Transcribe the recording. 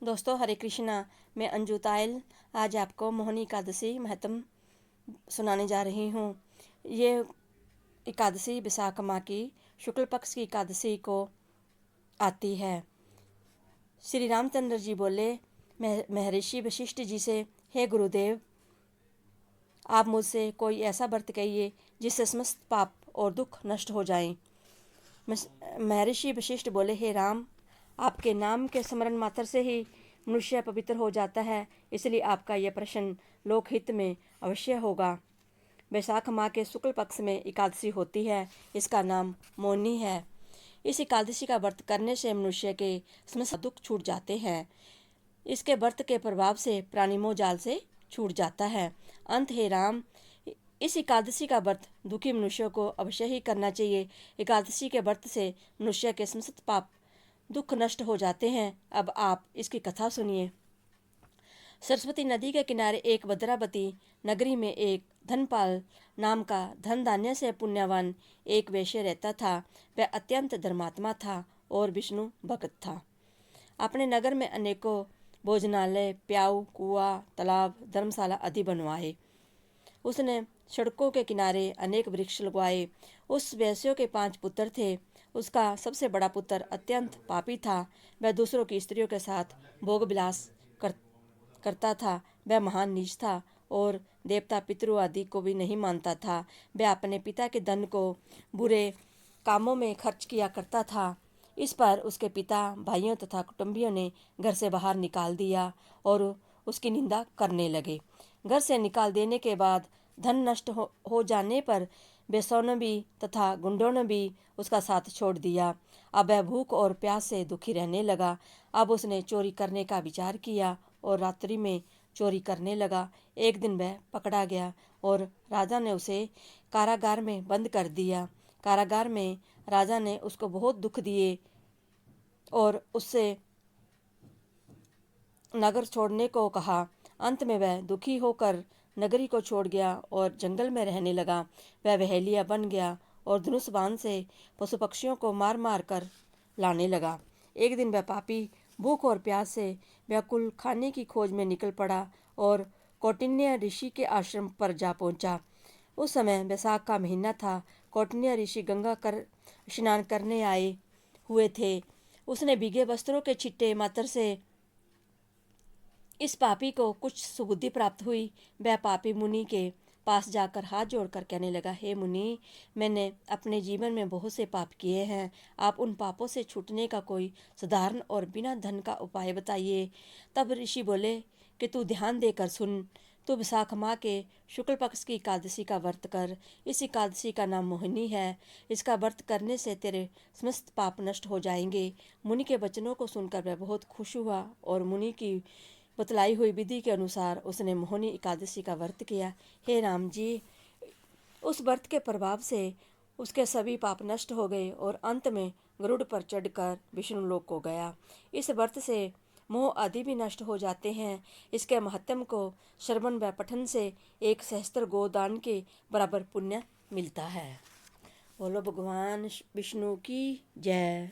दोस्तों हरे कृष्णा। मैं अंजू तायल आज आपको मोहिनी एकादशी महत्म सुनाने जा रही हूँ। ये एकादशी विशाख माह की शुक्ल पक्ष की एकादशी को आती है। श्री रामचंद्र जी बोले महर्षि वशिष्ठ जी से, हे गुरुदेव, आप मुझसे कोई ऐसा व्रत कहिए जिससे समस्त पाप और दुख नष्ट हो जाएं। महर्षि वशिष्ठ बोले, हे राम, आपके नाम के स्मरण मात्र से ही मनुष्य पवित्र हो जाता है, इसलिए आपका यह प्रश्न लोकहित में अवश्य होगा। वैशाख माह के शुक्ल पक्ष में एकादशी होती है। इसका नाम मौनी है। इस एकादशी का व्रत करने से मनुष्य के समस्त दुख छूट जाते हैं। इसके व्रत के प्रभाव से प्राणी मोह जाल से छूट जाता है। अंत हे राम, इस एकादशी का व्रत दुखी मनुष्यों को अवश्य ही करना चाहिए। एकादशी के व्रत से मनुष्य के समस्त पाप दुख नष्ट हो जाते हैं। अब आप इसकी कथा सुनिए। सरस्वती नदी के किनारे एक भद्रावती नगरी में एक धनपाल नाम का धन धान्य से पुण्यवान एक वैश्य रहता था। वह अत्यंत धर्मात्मा था और विष्णु भक्त था। अपने नगर में अनेकों भोजनालय, प्याऊ, कुआं, तालाब, धर्मशाला आदि बनवाए। उसने सड़कों के किनारे अनेक वृक्ष लगवाए। उस वैश्य के 5 पुत्र थे। उसका सबसे बड़ा पुत्र अत्यंत पापी था। वह दूसरों की स्त्रियों के साथ भोग विलास करता था। वह महान नीच था और देवता पितरों आदि को भी नहीं मानता था। वह अपने पिता के धन को बुरे कामों में खर्च किया करता था। इस पर उसके पिता, भाइयों तथा कुटुंबियों ने घर से बाहर निकाल दिया और उसकी निंदा करने लगे। घर से निकाल देने के बाद धन नष्ट हो जाने पर बेसों ने भी तथा गुंडों ने भी उसका साथ छोड़ दिया। अब वह भूख और प्यास से दुखी रहने लगा। अब उसने चोरी करने का विचार किया और रात्रि में चोरी करने लगा। एक दिन वह पकड़ा गया और राजा ने उसे कारागार में बंद कर दिया। कारागार में राजा ने उसको बहुत दुख दिए और उससे नगर छोड़ने को कहा। अंत में वह दुखी होकर नगरी को छोड़ गया और जंगल में रहने लगा। वह बहेलिया बन गया और धनुष बाण से पशु पक्षियों को मार मार कर लाने लगा। एक दिन वह पापी भूख और प्यास से व्याकुल खाने की खोज में निकल पड़ा और कौटिन्य ऋषि के आश्रम पर जा पहुंचा। उस समय वैशाख का महीना था। कौटिन्य ऋषि गंगा कर स्नान करने आए हुए थे। उसने भीगे वस्त्रों के छिट्टे मात्र से इस पापी को कुछ सुबुद्धि प्राप्त हुई। वह पापी मुनि के पास जाकर हाथ जोड़कर कहने लगा, हे मुनि, मैंने अपने जीवन में बहुत से पाप किए हैं। आप उन पापों से छूटने का कोई साधारण और बिना धन का उपाय बताइए। तब ऋषि बोले कि तू ध्यान देकर सुन। तू विशाख माह के शुक्ल पक्ष की एकादशी का व्रत कर। इस एकादशी का नाम मोहिनी है। इसका व्रत करने से तेरे समस्त पाप नष्ट हो जाएंगे। मुनि के वचनों को सुनकर वह बहुत खुश हुआ और मुनि की बतलाई हुई विधि के अनुसार उसने मोहिनी एकादशी का व्रत किया। हे राम जी, उस व्रत के प्रभाव से उसके सभी पाप नष्ट हो गए और अंत में गरुड़ पर चढ़कर विष्णु लोक को गया। इस व्रत से मोह आदि भी नष्ट हो जाते हैं। इसके महत्म को श्रवण व पठन से 1 सहस्त्र गोदान के बराबर पुण्य मिलता है। बोलो भगवान विष्णु की जय।